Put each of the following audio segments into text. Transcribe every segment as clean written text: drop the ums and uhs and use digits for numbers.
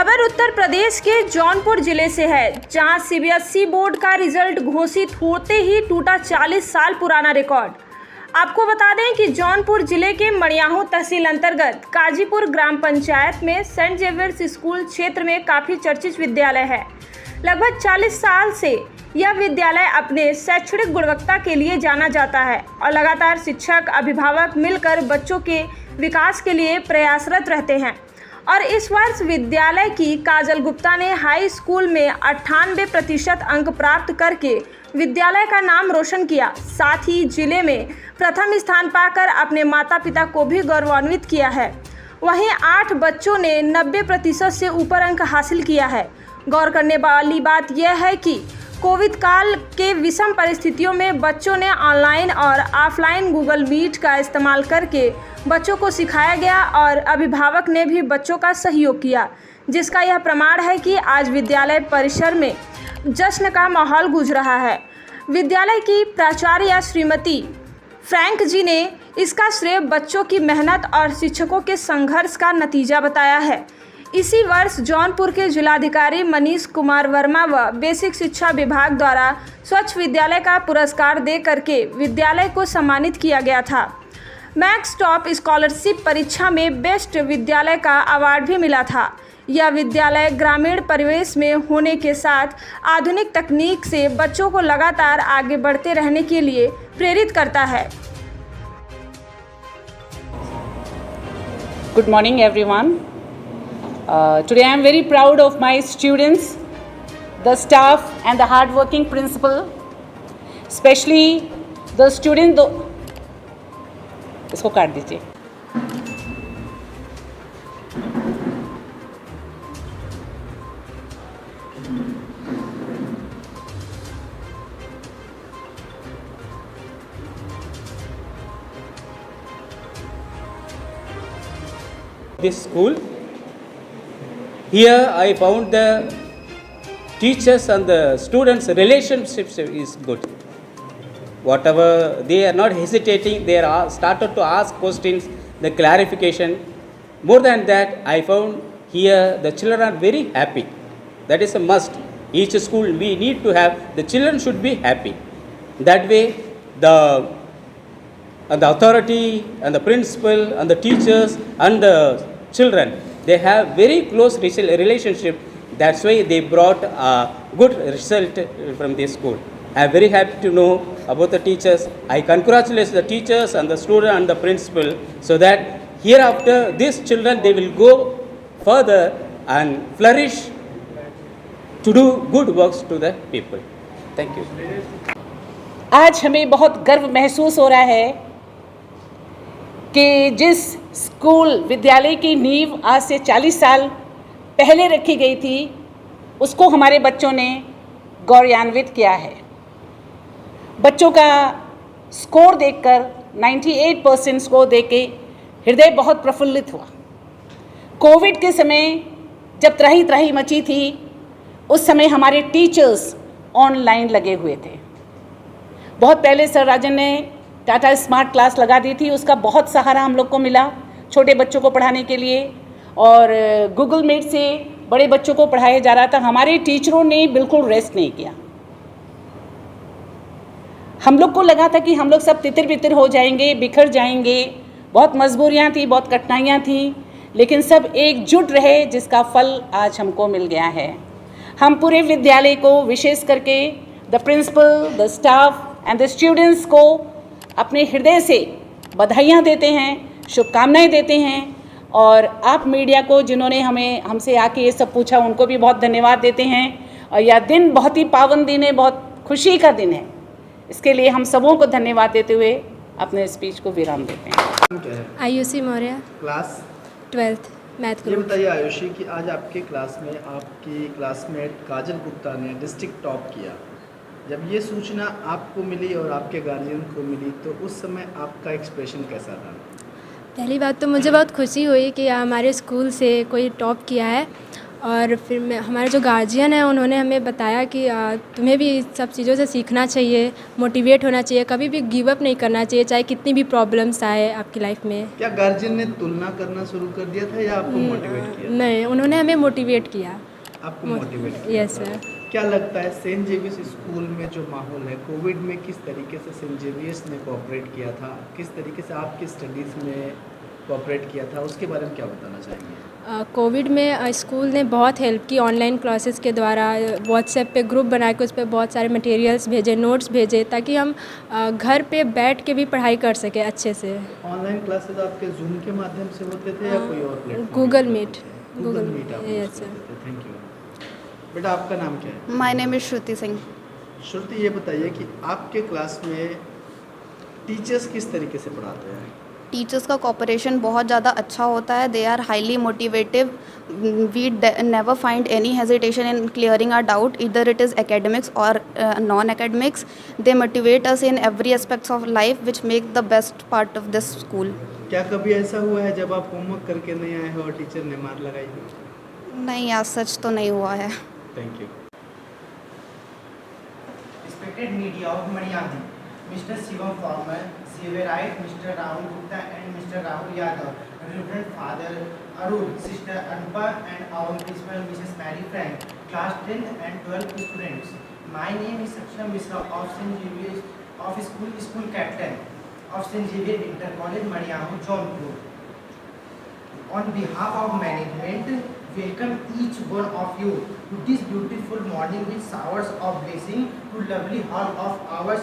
खबर उत्तर प्रदेश के जौनपुर जिले से है, जहां सीबीएसई बोर्ड का रिजल्ट घोषित होते ही टूटा 40 साल पुराना रिकॉर्ड। आपको बता दें कि जौनपुर जिले के मड़ियाहू तहसील अंतर्गत काजीपुर ग्राम पंचायत में सेंट जेवियर्स स्कूल क्षेत्र में काफ़ी चर्चित विद्यालय है। लगभग 40 साल से यह विद्यालय अपने शैक्षणिक गुणवत्ता के लिए जाना जाता है और लगातार शिक्षक अभिभावक मिलकर बच्चों के विकास के लिए प्रयासरत रहते हैं। और इस वर्ष विद्यालय की काजल गुप्ता ने हाई स्कूल में 98% अंक प्राप्त करके विद्यालय का नाम रोशन किया। साथ ही जिले में प्रथम स्थान पाकर अपने माता पिता को भी गौरवान्वित किया है। वहीं 8 बच्चों ने 90% से ऊपर अंक हासिल किया है। गौर करने वाली बात यह है कि कोविड काल के विषम परिस्थितियों में बच्चों ने ऑनलाइन और ऑफलाइन गूगल मीट का इस्तेमाल करके बच्चों को सिखाया गया और अभिभावक ने भी बच्चों का सहयोग किया, जिसका यह प्रमाण है कि आज विद्यालय परिसर में जश्न का माहौल गूंज रहा है। विद्यालय की प्राचार्य श्रीमती फ्रैंक जी ने इसका श्रेय बच्चों की मेहनत और शिक्षकों के संघर्ष का नतीजा बताया है। इसी वर्ष जौनपुर के जिलाधिकारी मनीष कुमार वर्मा व बेसिक शिक्षा विभाग द्वारा स्वच्छ विद्यालय का पुरस्कार दे करके विद्यालय को सम्मानित किया गया था। मैक्स टॉप स्कॉलरशिप परीक्षा में बेस्ट विद्यालय का अवार्ड भी मिला था। यह विद्यालय ग्रामीण परिवेश में होने के साथ आधुनिक तकनीक से बच्चों को लगातार आगे बढ़ते रहने के लिए प्रेरित करता है। Good morning everyone. Today I am very proud of my students, the staff and the hard-working principal, especially the student. इसको काट दीजिए। This school, here I found the teachers and the students relationships is good. Whatever they are not hesitating, they are started to ask questions, the clarification. More than that, I found here the children are very happy. That is a must. Each school we need to have, the children should be happy. That way the authority and the principal and the teachers and the children, they have very close relationship. That's why they brought a good result from this school. I am very happy to know about the teachers. I congratulate the teachers and the student and the principal, so that hereafter these children, they will go further and flourish to do good works to the people. Thank you. आज हमें बहुत गर्व महसूस हो रहा है कि जिस स्कूल विद्यालय की नींव आज से 40 साल पहले रखी गई थी, उसको हमारे बच्चों ने गौरवान्वित किया है। बच्चों का स्कोर देखकर 98% स्कोर देके हृदय बहुत प्रफुल्लित हुआ। कोविड के समय जब त्राही त्राही मची थी, उस समय हमारे टीचर्स ऑनलाइन लगे हुए थे। बहुत पहले सर राजन ने टाटा स्मार्ट क्लास लगा दी थी, उसका बहुत सहारा हम लोग को मिला छोटे बच्चों को पढ़ाने के लिए, और गूगल मीट से बड़े बच्चों को पढ़ाया जा रहा था। हमारे टीचरों ने बिल्कुल रेस्ट नहीं किया। हम लोग को लगा था कि हम लोग सब तितर बितर हो जाएंगे, बिखर जाएंगे। बहुत मजबूरियां थी, बहुत कठिनाइयां थी, लेकिन सब एकजुट रहे, जिसका फल आज हमको मिल गया है। हम पूरे विद्यालय को, विशेष करके the principal, the staff and the students को अपने हृदय से बधाइयाँ देते हैं, शुभकामनाएं देते हैं। और आप मीडिया को, जिन्होंने हमसे आके ये सब पूछा, उनको भी बहुत धन्यवाद देते हैं। और यह दिन बहुत ही पावन दिन है, बहुत खुशी का दिन है। इसके लिए हम सबों को धन्यवाद देते हुए अपने स्पीच को विराम देते हैं। Ayushi Maurya, class 12th math ये ग्रुप। बताइए आयुषी कि आज आपके क्लास में आपकी क्लासमेट काजल गुप्ता ने डिस्ट्रिक्ट टॉप किया। जब ये सूचना आपको मिली और आपके गार्जियन को मिली, तो उस समय आपका एक्सप्रेशन कैसा था? पहली बात तो मुझे बहुत खुशी हुई कि हमारे स्कूल से कोई टॉप किया है, और फिर हमारे जो गार्जियन हैं उन्होंने हमें बताया कि तुम्हें भी इस सब चीज़ों से सीखना चाहिए, मोटिवेट होना चाहिए, कभी भी गिव अप नहीं करना चाहिए, चाहे कितनी भी प्रॉब्लम्स आए आपकी लाइफ में। क्या गार्जियन ने तुलना करना शुरू कर दिया था या आपको मोटिवेट किया? नहीं, उन्होंने हमें मोटिवेट किया। आपको मोटिवेट किया? Yes sir. क्या लगता है सेंट जेवियर्स स्कूल में जो माहौल है, कोविड में किस तरीके से सेंट जेवियर्स ने कोऑपरेट किया था, किस तरीके से आपकी स्टडीज़ में कोऑपरेट किया था, उसके बारे में क्या बताना चाहेंगे? कोविड में स्कूल ने बहुत हेल्प की, ऑनलाइन क्लासेस के द्वारा व्हाट्सएप पे ग्रुप बना के उस पर बहुत सारे मटेरियल्स भेजे, नोट्स भेजे, ताकि हम घर पे बैठ के भी पढ़ाई कर सकें अच्छे से। ऑनलाइन क्लासेस आपके जूम के माध्यम से होते थे या कोई और platform? Google Meet. Google Meet आप यस यूज़ सर। करते थे। Thank you. बेटा आपका नाम क्या है? My name is Shruti Singh. Shruti, ये बताइए कि आपके क्लास में टीचर्स किस तरीके से पढ़ाते हैं? टीचर्स का कोऑपरेशन बहुत ज़्यादा अच्छा होता है। They are highly motivative. We never find any hesitation in clearing our doubt, इधर इट इज़ एकेडमिक्स और non academics. They motivate us in every aspects of life which make the best part of this school. क्या कभी ऐसा हुआ है जब आप homework करके नहीं आए हो और टीचर ने मार लगाई हो? नहीं, आज सच तो नहीं हुआ है। Thank you. Respected media of Mariani, Mr. Shivam Farmer, Severite, Mr. Rahul Gupta and Mr. Rahul Yadav, Reverend Father Arun, Sister Anupa and our principal Mrs. Mary Frank, class 10 and 12 students. My name is Saksham Mishra of St. Xavier's of school captain of St. Xavier Inter College, Mariani, Jaunpur. On behalf of management, welcome each one of you to this beautiful morning with showers of blessing to lovely hall of our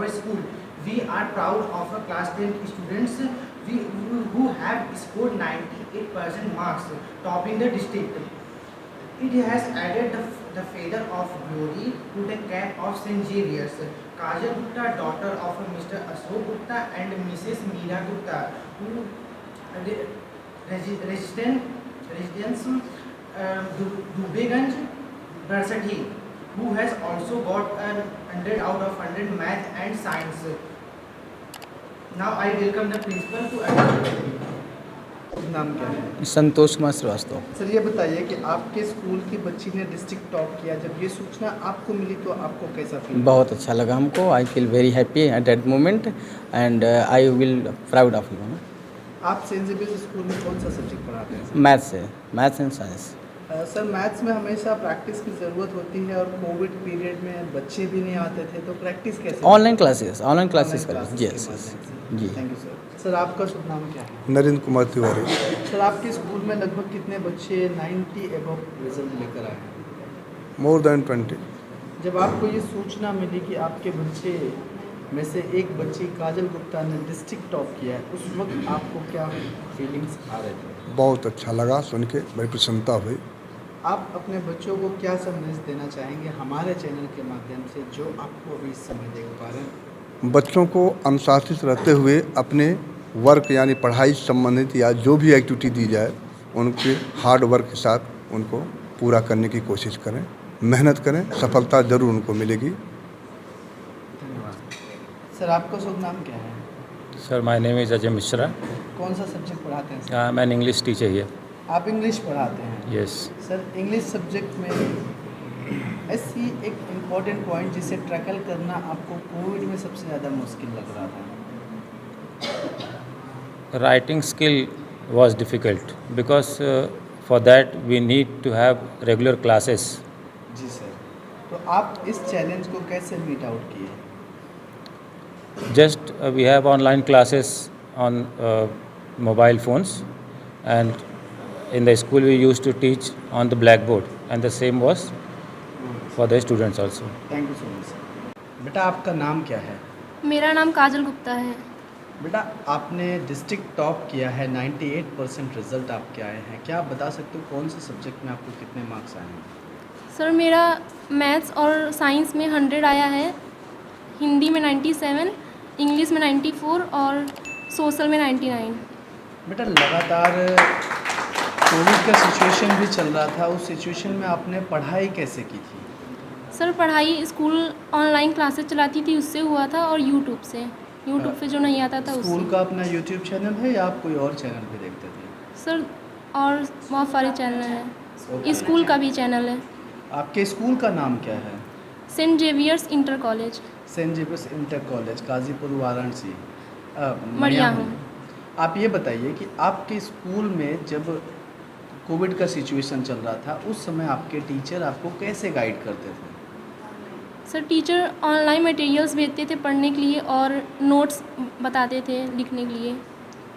school. We are proud of our class 10 students who have scored 98% marks, topping the district. It has added the feather of glory to the cap of St. Xavier's. Kajal Gupta, daughter of Mr. Ashok Gupta and Mrs. Meera Gupta, who residence Dubeganj, Barsati, who has also got an 100 out of 100 math and science. Now I welcome the principal to address. नाम क्या है? Santosh Kumar Srivastava. Sir, ये बताइए कि आपके school की बच्ची ने डिस्ट्रिक्ट टॉप किया, जब ये सूचना आपको मिली तो आपको कैसा फील? बहुत अच्छा लगा हमको। I feel very happy at that moment and I will proud of you. आप सेंट जेवियर्स स्कूल में कौन सा सब्जेक्ट पढ़ाते हैं? मैथ्स है, maths and science. Sir, maths में हमेशा प्रैक्टिस की ज़रूरत होती है और कोविड पीरियड में बच्चे भी नहीं आते थे, तो प्रैक्टिस कैसे? ऑनलाइन क्लासेस करें। जी जी। Thank you sir. सर, आपका शुभ नाम क्या है? नरेंद्र कुमार तिवारी। सर, आपके स्कूल में लगभग कितने बच्चे 90 एबव रिजल्ट लेकर आए? More than 20। जब आपको ये सूचना मिली कि आपके बच्चे में से एक बच्ची काजल गुप्ता ने डिस्ट्रिक्ट टॉप किया है, उस वक्त आपको क्या फीलिंग्स आ रहे थे? बहुत अच्छा लगा सुन के, बड़ी प्रसन्नता हुई। आप अपने बच्चों को क्या संदेश देना चाहेंगे हमारे चैनल के माध्यम से, जो आपको अभी इस समय देख पा रहे हैं? बच्चों को अनुशासित रहते हुए अपने वर्क यानी पढ़ाई संबंधित या जो भी एक्टिविटी दी जाए उनके हार्ड वर्क के साथ उनको पूरा करने की कोशिश करें, मेहनत करें, सफलता ज़रूर उनको मिलेगी। धन्यवाद। सर, आपका शुभ नाम क्या है? Sir, my name is Ajay Mishra. कौन सा सब्जेक्ट पढ़ाते हैं सर? मैं एन इंग्लिश टीचर हियर। आप इंग्लिश पढ़ाते हैं? यस सर, इंग्लिश सब्जेक्ट में ऐसी एक इम्पॉर्टेंट पॉइंट जिसे टैकल करना आपको कोविड में सबसे ज़्यादा मुश्किल लग रहा था? writing skill was difficult because for that we need to have regular classes. जी सर, तो आप इस चैलेंज को कैसे मीट आउट किए? Just we have online classes on mobile phones, and in the school we used to teach on the blackboard, and the same was for the students also. Thank you so much sir. बेटा, आपका नाम क्या है? मेरा नाम काजल गुप्ता है। बेटा, आपने डिस्ट्रिक्ट टॉप किया है, 98% रिजल्ट आपके आए हैं। क्या आप बता सकते हो कौन से सब्जेक्ट में आपको कितने मार्क्स आए हैं? सर, मेरा मैथ्स और साइंस में 100 आया है, हिंदी में 97, इंग्लिश में 94 और सोशल में 99। बेटा, लगातार कोविड का सिचुएशन भी चल रहा था, उस सिचुएशन में आपने पढ़ाई कैसे की थी? सर, पढ़ाई स्कूल ऑनलाइन क्लासेस चलाती थी, उससे हुआ था, और यूट्यूब पे जो नहीं आता था उससे। स्कूल का अपना यूट्यूब चैनल है या आप कोई और चैनल भी देखते थे? सर, और बहुत सारे चैनल हैं। स्कूल का भी चैनल है, आपके स्कूल का नाम क्या है? Saint Xavier's inter college, Saint Xavier's inter college, Ghazipur, Varanasi, Madiyahu. आप ये बताइए कि आपके स्कूल में जब कोविड का सिचुएशन चल रहा था, उस समय आपके टीचर आपको कैसे गाइड करते थे? सर टीचर ऑनलाइन मटेरियल्स भेजते थे पढ़ने के लिए और नोट्स बताते थे लिखने के लिए,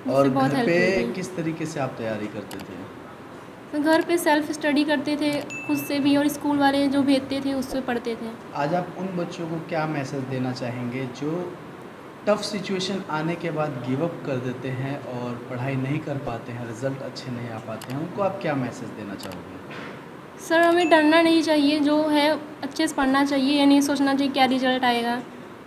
और बहुत घर हेल्प पे मिलती। किस तरीके से आप तैयारी करते थे? तो घर पे सेल्फ स्टडी करते थे खुद से भी, और स्कूल वाले जो भेजते थे उससे पढ़ते थे। आज आप उन बच्चों को क्या मैसेज देना चाहेंगे जो टफ सिचुएशन आने के बाद गिव अप कर देते हैं और पढ़ाई नहीं कर पाते हैं, रिजल्ट अच्छे नहीं आ पाते हैं, उनको आप क्या मैसेज देना चाहोगे? सर हमें डरना नहीं चाहिए, जो है अच्छे से पढ़ना चाहिए, ये नहीं सोचना चाहिए क्या रिजल्ट आएगा,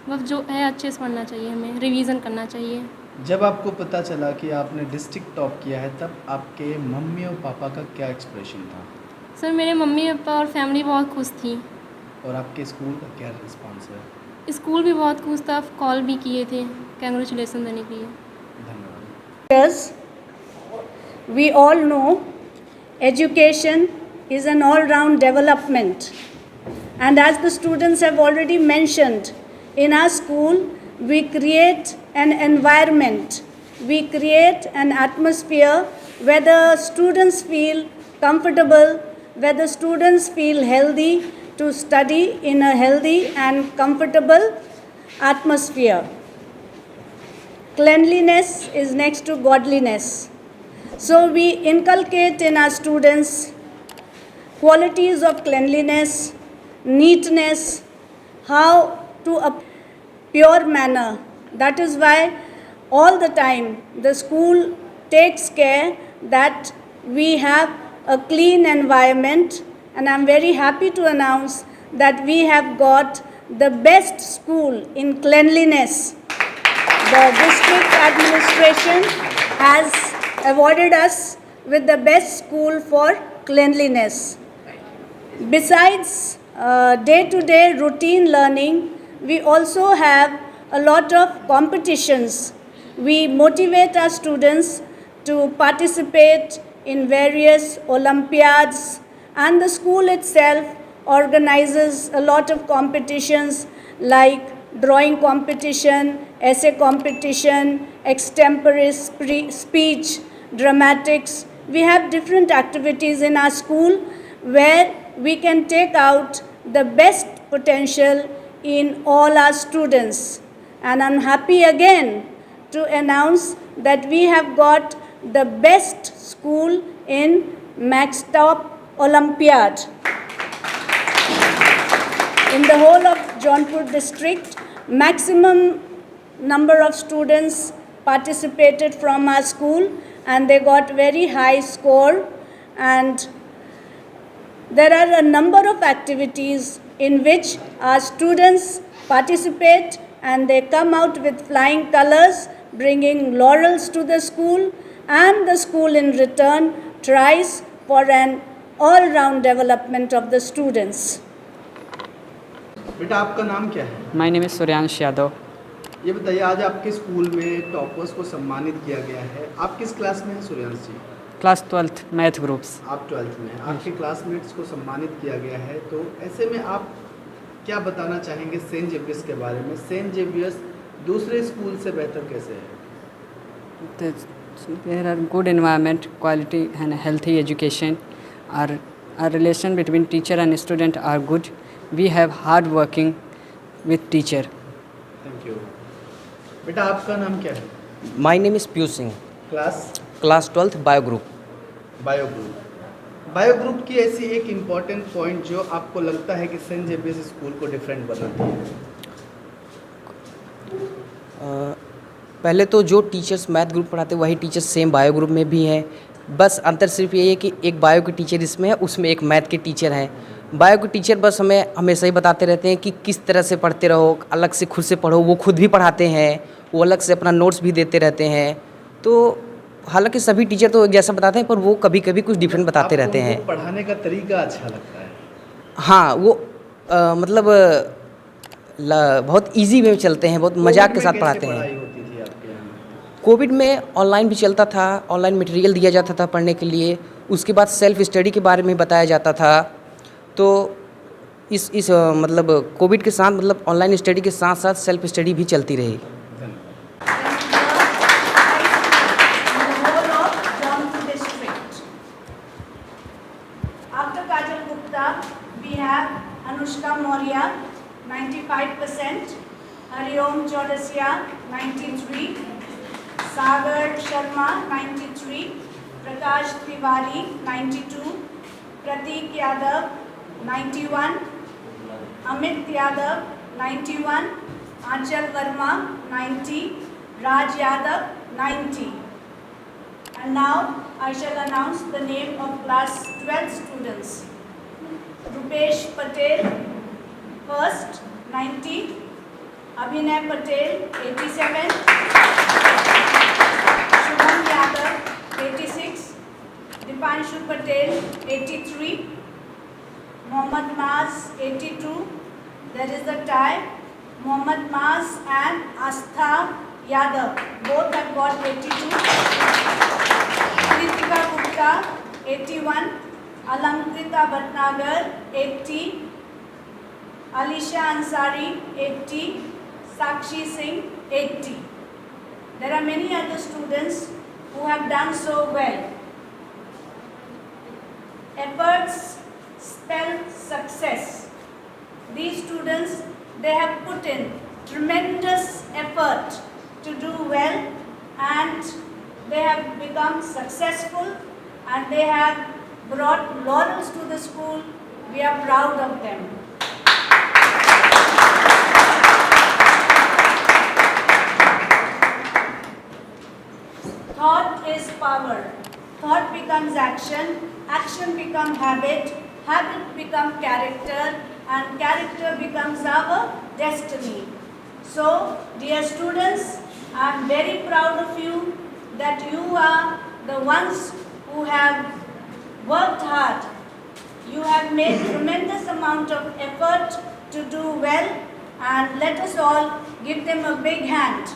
बस जो है अच्छे से पढ़ना चाहिए, हमें रिवीजन करना चाहिए। जब आपको पता चला कि आपने डिस्ट्रिक्ट टॉप किया है, तब आपके मम्मी और पापा का क्या एक्सप्रेशन था? सर मेरे मम्मी पापा और फैमिली बहुत खुश थी, और आपके स्कूल का क्या रिस्पॉन्स है? स्कूल भी बहुत खुश था, कॉल भी किए थे कंग्रेचुलेसन देने के लिए। धन्यवाद। Yes, we all know education is an all-round development, and as the students have already mentioned, in our school we create an environment, we create an atmosphere where the students feel comfortable, where the students feel healthy to study in a healthy and comfortable atmosphere. Cleanliness is next to godliness. So we inculcate in our students qualities of cleanliness, neatness, how to a pure manner. That is why all the time the school takes care that we have a clean environment, and I'm very happy to announce that we have got the best school in cleanliness. The district administration has awarded us with the best school for cleanliness. Besides day-to-day routine learning, we also have a lot of competitions. We motivate our students to participate in various Olympiads, and the school itself organizes a lot of competitions like drawing competition, essay competition, extempore speech, dramatics. We have different activities in our school where we can take out the best potential in all our students. And I'm happy again to announce that we have got the best school in Maxtop Olympiad. In the whole of Jaunpur district, maximum number of students participated from our school, and they got very high score. And there are a number of activities in which our students participate, and they come out with flying colors, bringing laurels to the school, and the school in return tries for an all-round development of the students. बेटा आपका नाम क्या है? My name is Suryansh Yadav. ये बताइए, आज आपके school में टॉपर्स को सम्मानित किया गया है। आप किस क्लास में हैं Suryansh ji? Class 12th math groups. आप 12th में हैं। आपके क्लासमेट्स को सम्मानित किया गया है, तो ऐसे में आप क्या बताना चाहेंगे सेंट जेवियर्स के बारे में? सेंट जेवियर्स दूसरे स्कूल से बेहतर कैसे है? There are good environment, quality and healthy education, are relation between teacher and student are good, we have hard working with teacher. Thank you. बेटा आपका नाम क्या है? My name is Piyush Singh. Class 12th bio group. Bio group की ऐसी एक important point जो आपको लगता है कि सेंट जेवियर्स स्कूल को डिफरेंट बनाती है? पहले तो जो टीचर्स मैथ ग्रुप पढ़ाते वही टीचर्स सेम बायो ग्रुप में भी हैं, बस अंतर सिर्फ यही है कि एक बायो के टीचर इसमें है, उसमें एक मैथ के टीचर हैं। बायो के टीचर बस हमें हमेशा ही बताते रहते हैं कि किस तरह से पढ़ते रहो, अलग से खुद से पढ़ो। वो खुद भी पढ़ाते हैं, वो अलग से अपना नोट्स भी देते रहते हैं। तो हालांकि सभी टीचर तो एक जैसा बताते हैं, पर वो कभी कभी कुछ डिफरेंट बताते रहते हैं। पढ़ाने का तरीका अच्छा लगता है? हाँ, वो मतलब बहुत इजी वे में चलते हैं, बहुत मजाक के साथ पढ़ाते हैं। कोविड में ऑनलाइन भी चलता था, ऑनलाइन मटेरियल दिया जाता था पढ़ने के लिए, उसके बाद सेल्फ स्टडी के बारे में बताया जाता था। तो इस मतलब कोविड के साथ मतलब ऑनलाइन स्टडी के साथ साथ सेल्फ स्टडी भी चलती रही। After Kajal Gupta, we have Anushka Maurya, 95%, Hariom Chaurasia, 93, Sagar Sharma, 93, Prakash Tiwari, 92, Prateek Yadav, 91, Amit Yadav, 91, Aanchal Verma, 90, Raj Yadav, 90. And now I shall announce the name of class 12 students. Rupesh Patel, first, 90. Abhinay Patel, 87. Shubham Yadav, 86. Dipanshu Patel, 83. Mohammad Maz, 82. There is a tie. Mohammad Maz and Astha Yadav, both have got 82. Kritika Gupta, 81. Alankrita Bhatnagar, 80. Alisha Ansari, 80. Sakshi Singh, 80. There are many other students who have done so well. Efforts spell success. These students, they have put in tremendous effort to do well, and they have become successful, and they have brought laurels to the school. We are proud of them. Thought is power. Thought becomes action, action becomes habit, habit becomes character, and character becomes our destiny. So, dear students, I am very proud of you that you are the ones who have worked hard. You have made tremendous amount of effort to do well, and let us all give them a big hand.